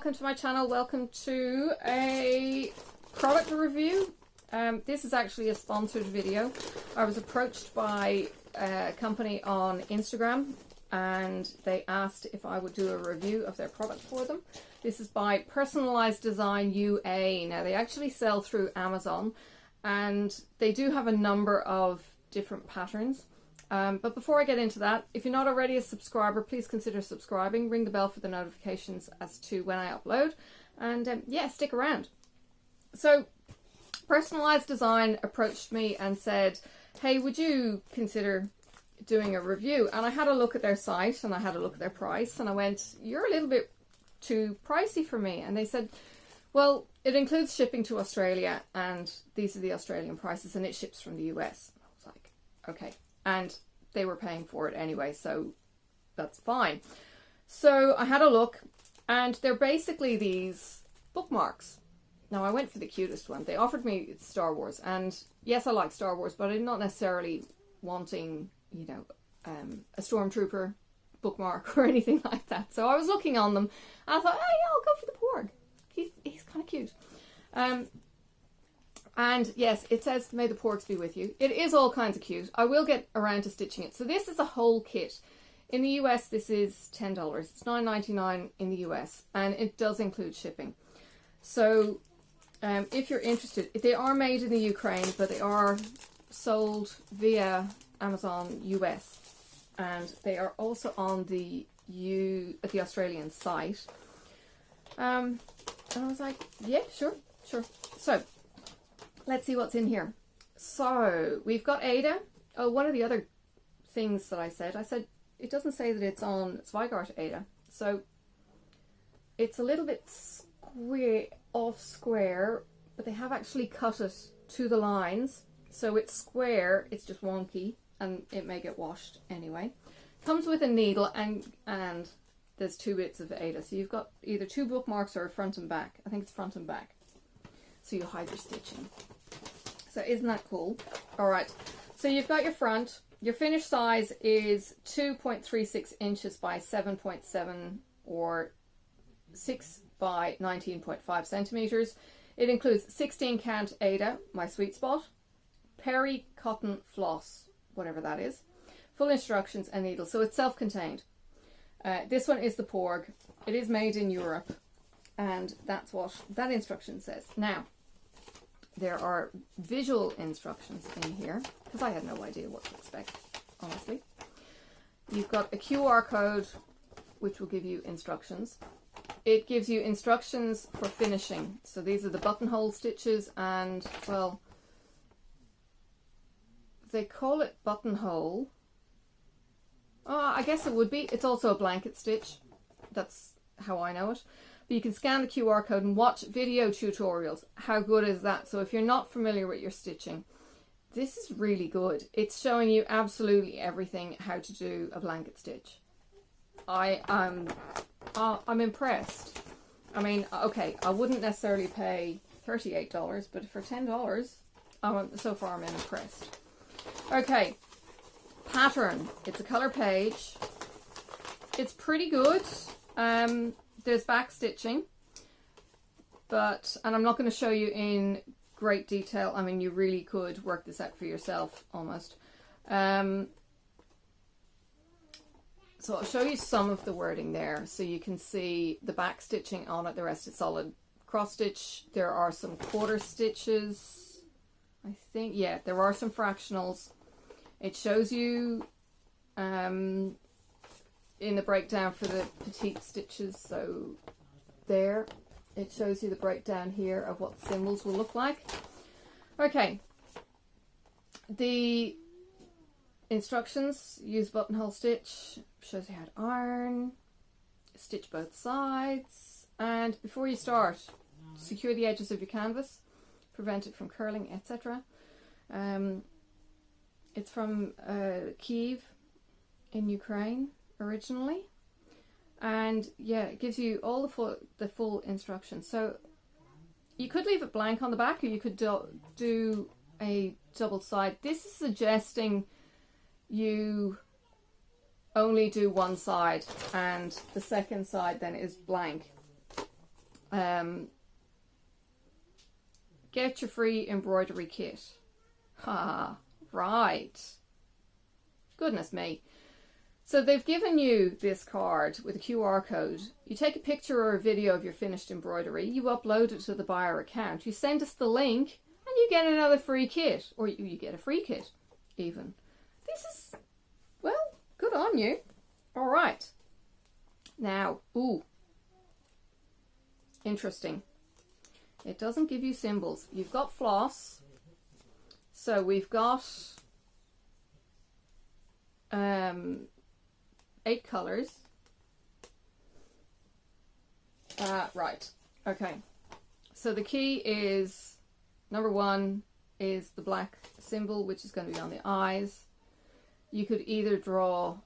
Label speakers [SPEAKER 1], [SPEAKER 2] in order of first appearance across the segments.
[SPEAKER 1] welcome to my channel. Welcome to a product review. This is actually a sponsored video. I was approached by a company on Instagram and they asked if I would do a review of their product for them. This is by PersonalizedDesignUA. Now they actually sell through Amazon and they do have a number of different patterns. But before I get into that, if you're not already a subscriber, please consider subscribing. Ring the bell for the notifications as to when I upload. And yeah, stick around. So Personalized Design approached me and said, hey, would you consider doing a review? And I had a look at their site and I had a look at their price and I went, you're a little bit too pricey for me. And they said, well, it includes shipping to Australia and these are the Australian prices and it ships from the US. I was like, okay. And they were paying for it anyway, so that's fine. So I had a look and they're basically these bookmarks. Now I went for the cutest one. They offered me Star Wars and yes, I like Star Wars, but I'm not necessarily wanting, you know, a Stormtrooper bookmark or anything like that. So I was looking on them and I thought, oh yeah, I'll go for the Porg. He's kind of cute. And yes, it says, may the porgs be with you. It is all kinds of cute. I will get around to stitching it. So this is a whole kit. In the US, this is $10. It's $9.99 in the US. And it does include shipping. So if you're interested, they are made in the Ukraine, but they are sold via Amazon US. And they are also on the Australian site. And I was like, yeah, sure. So let's see what's in here. So we've got Ada. Oh, one of the other things that I said it doesn't say that it's on Zweigart Ada. So it's a little bit off square, but they have actually cut it to the lines. So it's square, it's just wonky and it may get washed anyway. Comes with a needle and there's two bits of Ada. So you've got either two bookmarks or a front and back. I think it's front and back. So you hide your stitching. So isn't that cool? All right. So you've got your front. Your finished size is 2.36 inches by 7.7 or 6 by 19.5 centimeters. It includes 16 count Ada, my sweet spot, Peri cotton floss, whatever that is, full instructions and needles. So it's self-contained. This one is the Porg. It is made in Europe. And that's what that instruction says. Now, there are visual instructions in here, because I had no idea what to expect, honestly. You've got a QR code, which will give you instructions. It gives you instructions for finishing. So these are the buttonhole stitches and, well, they call it buttonhole. Oh, I guess it would be. It's also a blanket stitch. That's how I know it. But you can scan the QR code and watch video tutorials. How good is that? So if you're not familiar with your stitching, this is really good. It's showing you absolutely everything how to do a blanket stitch. I'm impressed. I mean, okay, I wouldn't necessarily pay $38, but for $10, so far I'm impressed. Okay, pattern. It's a color page. It's pretty good. There's back stitching, and I'm not going to show you in great detail. I mean, you really could work this out for yourself almost. So I'll show you some of the wording there so you can see the back stitching on it. The rest is solid cross stitch. There are some quarter stitches, I think. Yeah, there are some fractionals. It shows you in the breakdown for the petite stitches, so there it shows you the breakdown here of what the symbols will look like. Okay, the instructions: use buttonhole stitch, shows you how to iron, stitch both sides, and before you start, secure the edges of your canvas, prevent it from curling, etc. It's from Kyiv in Ukraine originally, and yeah, it gives you all the full instructions. So you could leave it blank on the back, or you could do a double side. This is suggesting you only do one side and the second side then is blank. Get your free embroidery kit. Ha, right. Goodness me. So they've given you this card with a QR code. You take a picture or a video of your finished embroidery, you upload it to the buyer account, you send us the link, and you get another free kit. Or you get a free kit, even. This is, well, good on you. All right. Now, ooh. Interesting. It doesn't give you symbols. You've got floss. So we've got 8 colors. Right. Okay. So the key is, number 1 is the black symbol, which is going to be on the eyes. You could either draw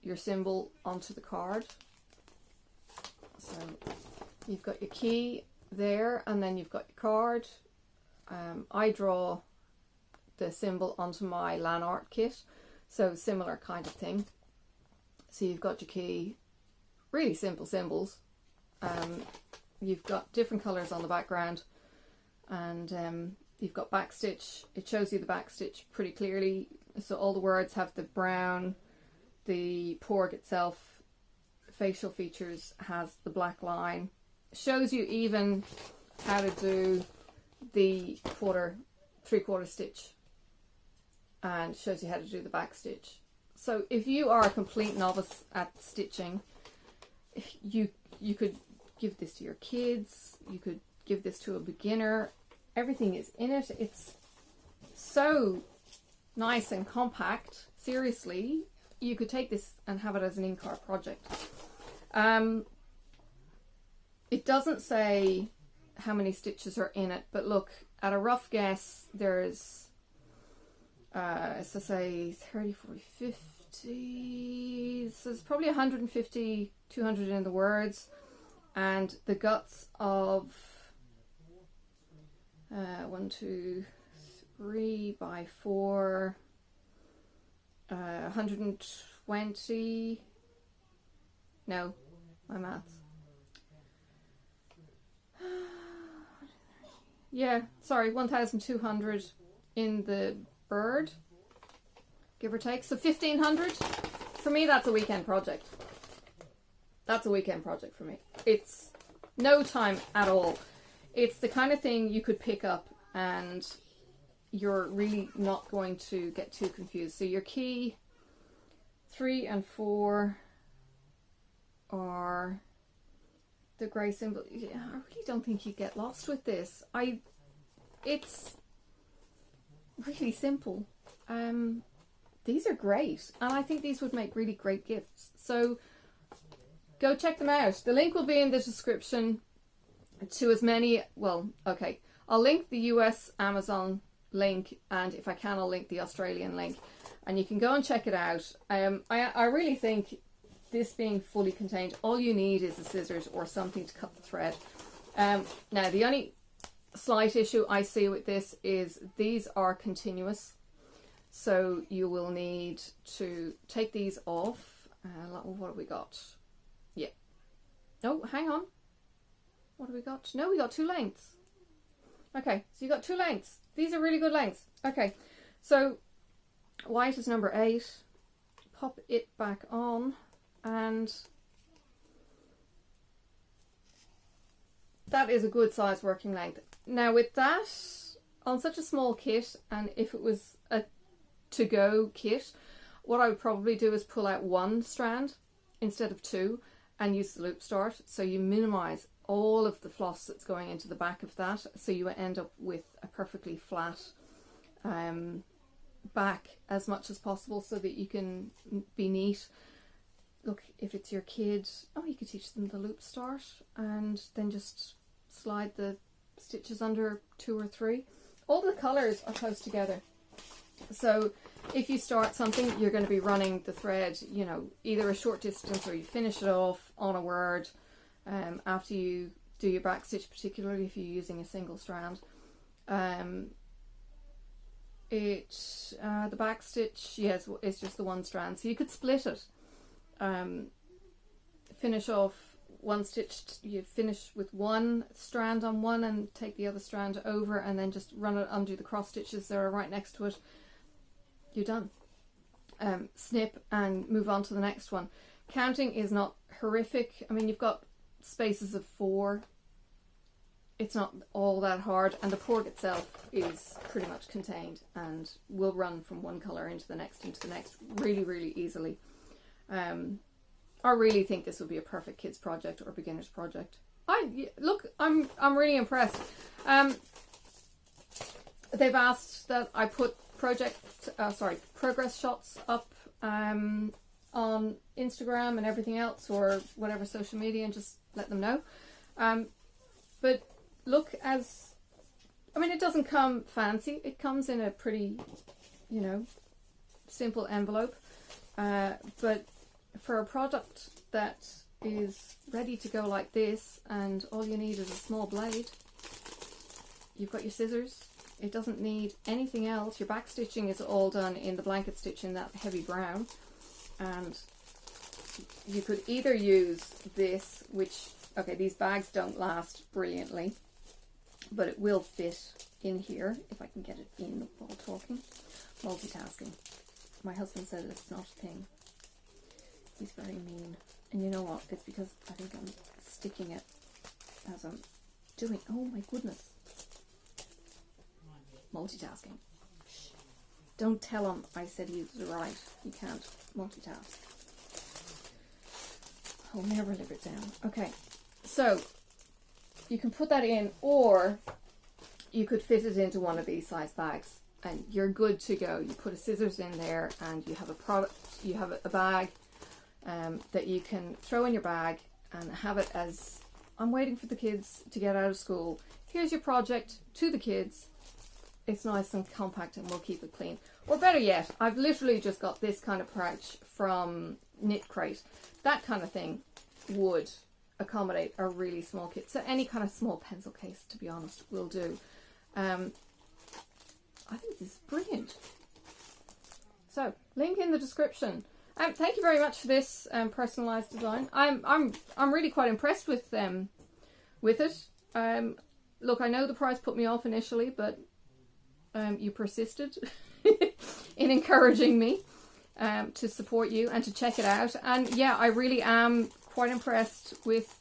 [SPEAKER 1] your symbol onto the card. So you've got your key there, and then you've got your card. I draw the symbol onto my LAN art kit, so similar kind of thing. So you've got your key, really simple symbols. You've got different colors on the background, and you've got backstitch. It shows you the backstitch pretty clearly. So all the words have the brown, the porg itself, facial features has the black line. Shows you even how to do the 3/4 stitch, and shows you how to do the back stitch. So if you are a complete novice at stitching, you could give this to your kids, you could give this to a beginner. Everything is in it. It's so nice and compact. Seriously, you could take this and have it as an in-car project. It doesn't say how many stitches are in it, but look, at a rough guess, there's, so say 30, 40, 50, so there's probably 150, 200 in the words, and the guts of 1, 2, 3 by 4, 120, no, my maths. Yeah, sorry, 1,200 in the bird, give or take. So 1,500. For me, that's a weekend project. That's a weekend project for me. It's no time at all. It's the kind of thing you could pick up and you're really not going to get too confused. So your key 3 and 4 are the grey symbol. Yeah, I really don't think you get lost with this. It's really simple. These are great, and I think these would make really great gifts. So go check them out. The link will be in the description to as many. Well, okay, I'll link the US Amazon link, and if I can, I'll link the Australian link, and you can go and check it out. I really think, this being fully contained, all you need is a scissors or something to cut the thread. Now, the only slight issue I see with this is these are continuous, so you will need to take these off. What have we got? Yeah. Oh, hang on. What have we got? No, we got 2 lengths. Okay, so you got 2 lengths. These are really good lengths. Okay, so white is number 8. Pop it back on. And that is a good size working length. Now with that, on such a small kit, and if it was a to-go kit, what I would probably do is pull out 1 strand instead of 2 and use the loop start, so you minimize all of the floss that's going into the back of that, so you end up with a perfectly flat back as much as possible, so that you can be neat. Look, if it's your kid, oh, you could teach them the loop start and then just slide the stitches under 2 or 3. All the colours are close together. So if you start something, you're going to be running the thread, you know, either a short distance or you finish it off on a word after you do your back stitch, particularly if you're using a single strand. The back stitch, yes, is just the 1 strand. So you could split it. Finish off one stitched, you finish with one strand on one and take the other strand over and then just run it, undo the cross stitches that are right next to it. You're done. Snip and move on to the next one. Counting is not horrific. I mean, you've got spaces of 4. It's not all that hard, and the pork itself is pretty much contained and will run from one colour into the next really, really easily. I really think this would be a perfect kids project or beginner's project. I'm really impressed. They've asked that I put progress shots up on Instagram and everything else, or whatever social media, and just let them know. But look, I mean, it doesn't come fancy. It comes in a pretty, you know, simple envelope. But for a product that is ready to go like this, and all you need is a small blade, you've got your scissors. It doesn't need anything else. Your back stitching is all done in the blanket stitch in that heavy brown. And you could either use this, which, okay, these bags don't last brilliantly, but it will fit in here if I can get it in while talking. Multitasking. My husband said it's not a thing. He's very mean. And you know what? It's because I think I'm sticking it as I'm doing. Oh my goodness. Multitasking. Shh. Don't tell him I said he was right. You can't multitask. I'll never live it down. Okay, so you can put that in, or you could fit it into one of these size bags and you're good to go. You put a scissors in there and you have a product, you have a bag that you can throw in your bag and have it as, I'm waiting for the kids to get out of school. Here's your project to the kids. It's nice and compact and we'll keep it clean. Or better yet, I've literally just got this kind of pouch from Knit Crate. That kind of thing would accommodate a really small kit. So any kind of small pencil case, to be honest, will do. I think this is brilliant. So, link in the description. Thank you very much for this personalized design. I'm really quite impressed with it. Look, I know the price put me off initially, but you persisted in encouraging me to support you and to check it out. And yeah, I really am quite impressed with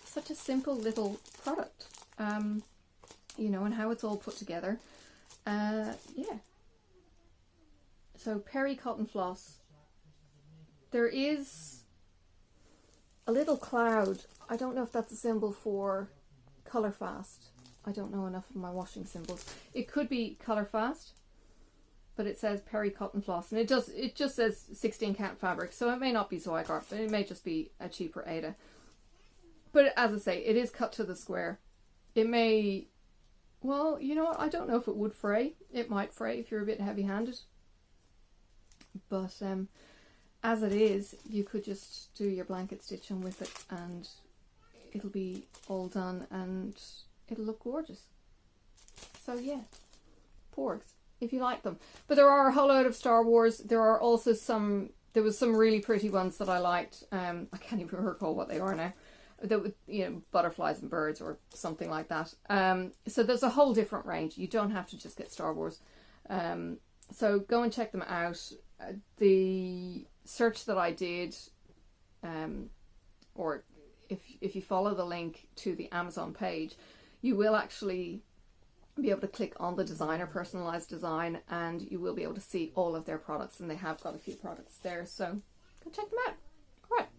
[SPEAKER 1] such a simple little product, you know, and how it's all put together. Yeah. So Perry cotton floss. There is a little cloud. I don't know if that's a symbol for Color Fast. I don't know enough of my washing symbols. It could be Color Fast, but it says Perry cotton floss, and it just says 16 count fabric, so it may not be Xyron, but it may just be a cheaper Ada. But as I say, it is cut to the square. It may, well, you know what, I don't know if it would fray. It might fray if you're a bit heavy-handed, but as it is, you could just do your blanket stitching with it and it'll be all done and it'll look gorgeous. So yeah, porgs, if you like them. But there are a whole load of Star Wars. There are also there was some really pretty ones that I liked. I can't even recall what they are now. That would, you know, butterflies and birds or something like that. So there's a whole different range. You don't have to just get Star Wars. So go and check them out. The search that I did, or if you follow the link to the Amazon page, you will actually be able to click on the designer, Personalized Design, and you will be able to see all of their products, and they have got a few products there, so go check them out. All right,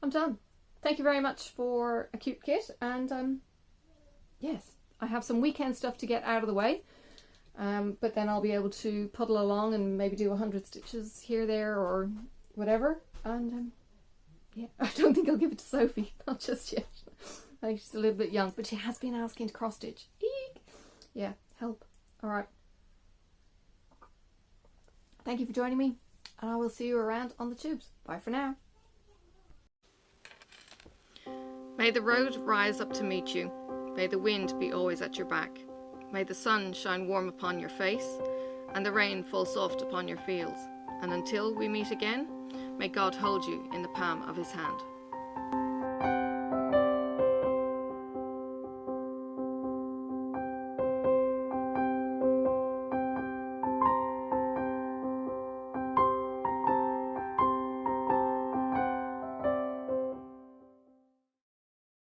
[SPEAKER 1] I'm done. Thank you very much for a cute kit, and yes, I have some weekend stuff to get out of the way, but then I'll be able to puddle along and maybe do 100 stitches here, there, or whatever, and yeah, I don't think I'll give it to Sophie, not just yet. I think she's a little bit young, but she has been asking to cross stitch. Eek! Yeah, help. All right. Thank you for joining me, and I will see you around on the tubes. Bye for now. May the road rise up to meet you. May the wind be always at your back. May the sun shine warm upon your face, and the rain fall soft upon your fields. And until we meet again, may God hold you in the palm of his hand.